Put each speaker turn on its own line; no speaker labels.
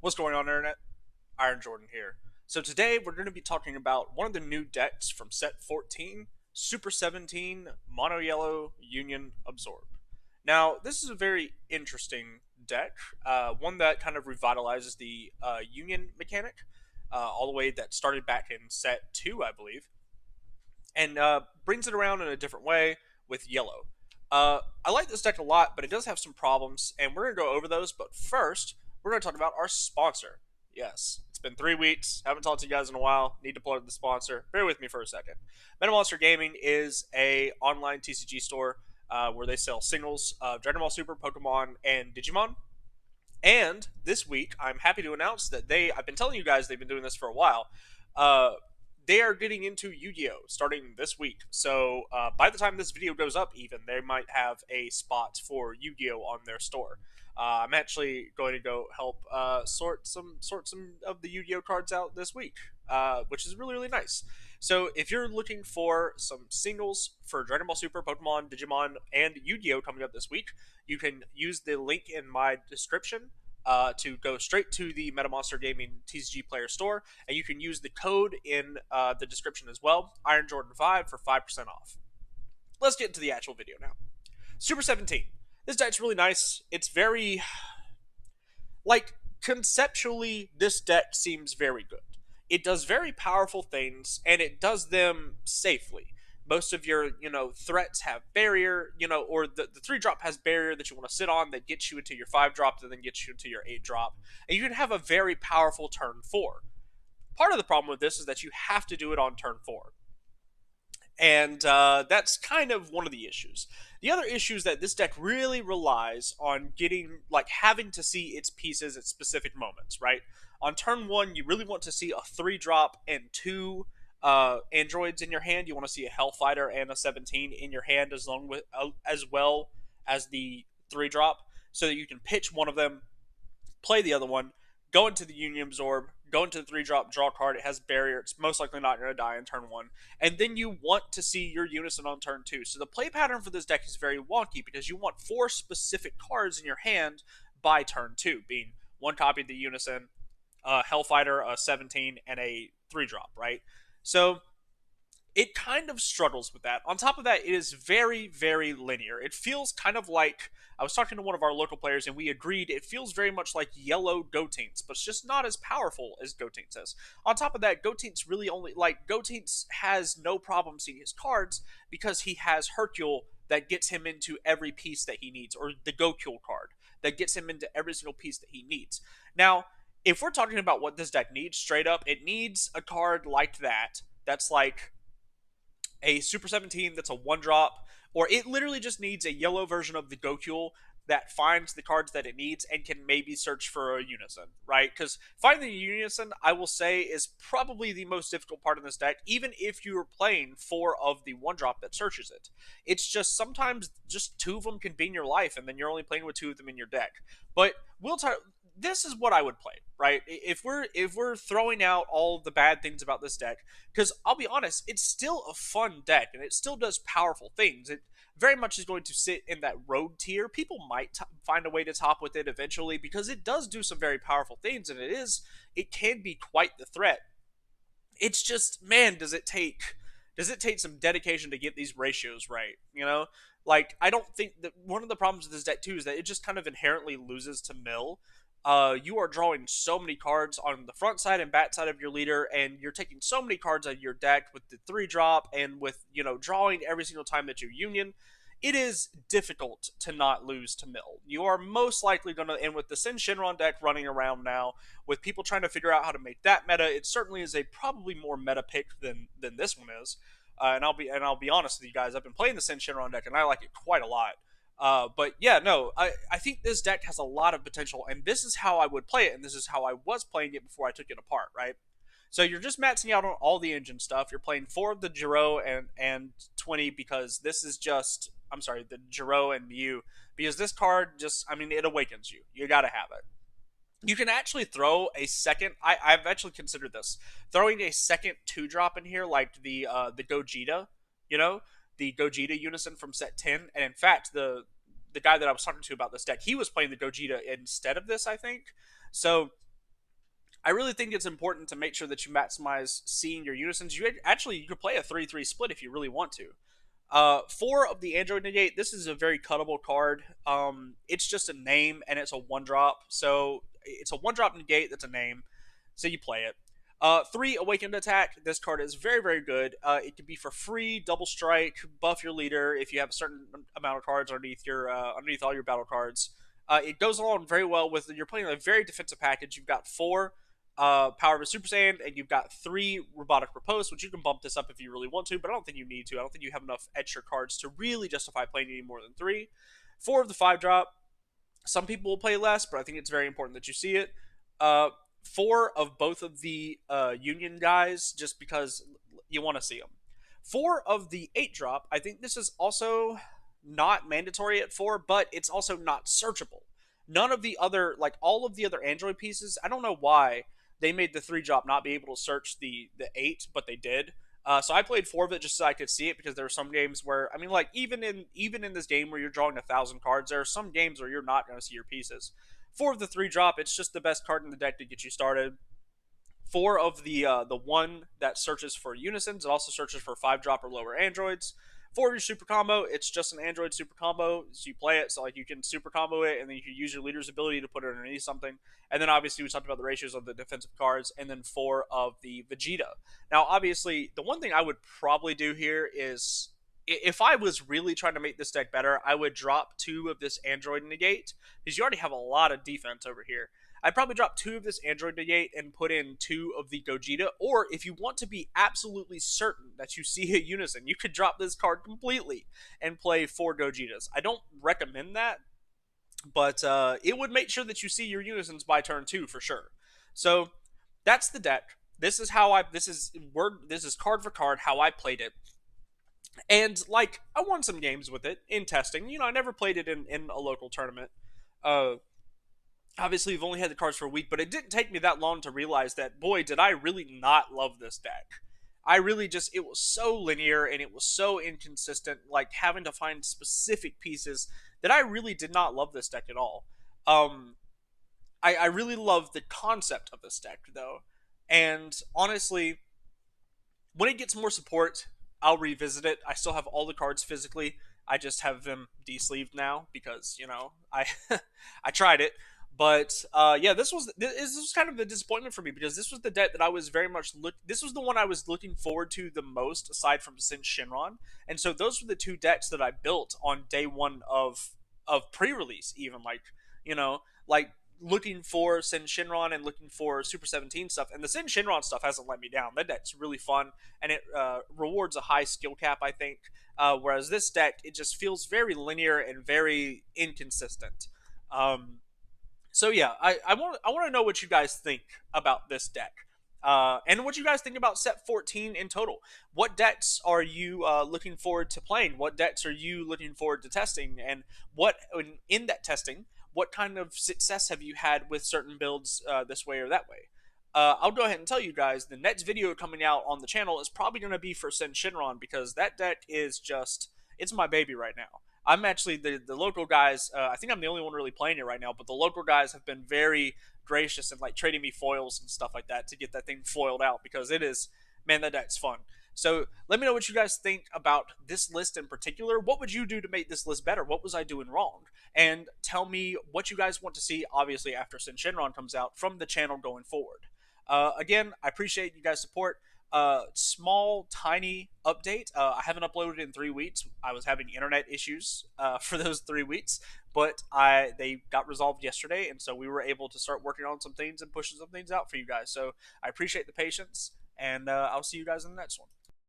What's going on, Internet? Iron Jordan here. So today we're going to be talking about one of the new decks from set 14, Super 17 Mono Yellow Union Absorb. Now, this is a very interesting deck, one that kind of revitalizes the Union mechanic, all the way that started back in set 2, I believe, and brings it around in a different way with yellow. I like this deck a lot, but it does have some problems, and we're going to go over those. But first, we're going to talk about our sponsor. Yes, it's been 3 weeks. Haven't talked to you guys in a while. Need to plug the sponsor. Bear with me for a second. MetaMonster Gaming is a online TCG store where they sell singles of Dragon Ball Super, Pokemon, and Digimon. And this week, I'm happy to announce that I've been telling you guys they've been doing this for a while. Uh, they are getting into Yu-Gi-Oh! Starting this week. So by the time this video goes up, even, they might have a spot for Yu-Gi-Oh! On their store. I'm actually going to go help sort some of the Yu-Gi-Oh! Cards out this week, which is really, really nice. So if you're looking for some singles for Dragon Ball Super, Pokemon, Digimon, and Yu-Gi-Oh! Coming up this week, you can use the link in my description to go straight to the MetaMonster Gaming TCG Player Store, and you can use the code in the description as well, IronJordan5 for 5% off. Let's get into the actual video now. Super 17. This deck's really nice. It's very, like, conceptually, this deck seems very good. It does very powerful things, and it does them safely. Most of your, threats have barrier, or the 3-drop has barrier that you want to sit on that gets you into your 5-drop and then gets you into your 8-drop. And you can have a very powerful turn 4. Part of the problem with this is that you have to do it on turn 4. And that's kind of one of the issues. The other issue is that this deck really relies on having to see its pieces at specific moments, right? On turn 1, you really want to see a 3-drop and 2 androids in your hand. You want to see a Hellfighter and a 17 in your hand as well as the 3-drop, so that you can pitch one of them, play the other one, go into the Union Absorb, go into the 3-drop, draw a card. It has barrier. It's most likely not going to die in turn 1. And then you want to see your Unison on turn 2. So the play pattern for this deck is very wonky because you want 4 specific cards in your hand by turn 2, being 1 copy of the Unison, a Hellfighter, a 17, and a 3-drop, right? So it kind of struggles with that. On top of that, it is very, very linear. It feels kind of like, I was talking to one of our local players and we agreed it feels very much like yellow Gotenks, but it's just not as powerful as Gotenks is. On top of that, Gotenks has no problem seeing his cards because he has Hercule that gets him into every piece that he needs, or the Gokul card that gets him into every single piece that he needs. Now, if we're talking about what this deck needs straight up, it needs a card like that that's like a Super 17 that's a 1-drop, or it literally just needs a yellow version of the Gokul that finds the cards that it needs and can maybe search for a Unison, right? Because finding the Unison, I will say, is probably the most difficult part of this deck, even if you're playing 4 of the 1-drop that searches it. It's just sometimes just 2 of them can be in your life, and then you're only playing with 2 of them in your deck. But we'll talk. This is what I would play, right? If we're throwing out all the bad things about this deck, because I'll be honest, it's still a fun deck and it still does powerful things. It very much is going to sit in that road tier. People might find a way to top with it eventually because it does do some very powerful things, and it can be quite the threat. It's just, man, does it take some dedication to get these ratios right, Like, I don't think that one of the problems with this deck too is that it just kind of inherently loses to mill. You are drawing so many cards on the front side and back side of your leader, and you're taking so many cards out of your deck with the 3-drop and with, drawing every single time that you Union. It is difficult to not lose to mill. You are most likely going to end with the Sin Shenron deck running around now, with people trying to figure out how to make that meta. It certainly is a probably more meta pick than this one is. And I'll be honest with you guys, I've been playing the Sin Shenron deck and I like it quite a lot. But yeah, no, I think this deck has a lot of potential, and this is how I would play it, and this is how I was playing it before I took it apart, right? So you're just maxing out on all the engine stuff. You're playing 4 of the Jiro and 20 because this is just, I'm sorry, the Jiro and Mew, because this card just, it awakens you. You gotta have it. You can actually throw a second, I've actually considered this, throwing a second 2-drop in here, like the Gogeta, the Gogeta Unison from set 10. And in fact, the guy that I was talking to about this deck, he was playing the Gogeta instead of this, I think. So I really think it's important to make sure that you maximize seeing your unisons. You could play a 3-3 split if you really want to. Four of the Android Negate. This is a very cuttable card. It's just a name and it's a one drop. So it's a one drop negate that's a name. So you play it. Three Awakened Attack. This card is very, very good. It can be for free, double strike, buff your leader if you have a certain amount of cards underneath your underneath all your battle cards. It goes along very well with you're playing a very defensive package. You've got four Power of a Super Saiyan, and you've got three Robotic Riposte, which you can bump this up if you really want to, but I don't think you need to. I don't think you have enough extra cards to really justify playing any more than three. Four of the five drop. Some people will play less, but I think it's very important that you see it. Four of both of the Union guys, just because you want to see them. Four of the eight drop. I think this is also not mandatory at four, but it's also not searchable. None of the other, like all of the other Android pieces, I don't know why they made the three drop not be able to search the eight, but they did. So I played four of it just so I could see it because there were some games where I mean, like even in this game where you're drawing 1,000 cards, there are some games where you're not going to see your pieces. Four of the three drop, it's just the best card in the deck to get you started. Four of the one that searches for unisons, it also searches for five drop or lower androids. Four of your super combo, it's just an android super combo, so you play it, so like you can super combo it, and then you can use your leader's ability to put it underneath something. And then obviously we talked about the ratios of the defensive cards, and then four of the Vegeta. Now obviously the one thing I would probably do here is if I was really trying to make this deck better, I would drop two of this android negate because you already have a lot of defense over here. I'd probably drop two of this Android Negate and put in two of the Gogeta. Or if you want to be absolutely certain that you see a Unison, you could drop this card completely and play four Gogetas. I don't recommend that, but it would make sure that you see your Unisons by turn two for sure. So that's the deck. This is how I this is card for card how I played it. And like I won some games with it in testing. You know, I never played it in a local tournament. Obviously we've only had the cards for a week, but it didn't take me that long to realize that, boy, did I really not love this deck. I really just, it was so linear and it was so inconsistent, like having to find specific pieces that I really did not love this deck at all. I really love the concept of this deck, though. And honestly, when it gets more support, I'll revisit it. I still have all the cards physically. I just have them de-sleeved now because, you know, I I tried it. But yeah, this was kind of a disappointment for me because this was the deck that I was very much this was the one I was looking forward to the most aside from Sin Shinron. And so those were the two decks that I built on day one of pre-release, even like, you know, like looking for Sin Shinron and looking for Super 17 stuff. And the Sin Shinron stuff hasn't let me down. That deck's really fun and it rewards a high skill cap, I think. Whereas this deck, it just feels very linear and very inconsistent. So yeah, I want to know what you guys think about this deck, and what you guys think about set 14 in total. What decks are you looking forward to playing? What decks are you looking forward to testing? And what in that testing, what kind of success have you had with certain builds this way or that way? I'll go ahead and tell you guys the next video coming out on the channel is probably going to be for Sen Shinron because that deck is just, it's my baby right now. I'm actually the local guys. I think I'm the only one really playing it right now, but the local guys have been very gracious and like trading me foils and stuff like that to get that thing foiled out because it is, man, that deck's fun. So let me know what you guys think about this list in particular. What would you do to make this list better? What was I doing wrong? And tell me what you guys want to see, obviously, after Sin Shinron comes out from the channel going forward. Again, I appreciate you guys' support. Small, tiny update. I haven't uploaded in 3 weeks. I was having internet issues for those 3 weeks, but they got resolved yesterday, and so we were able to start working on some things and pushing some things out for you guys. So I appreciate the patience, and I'll see you guys in the next one.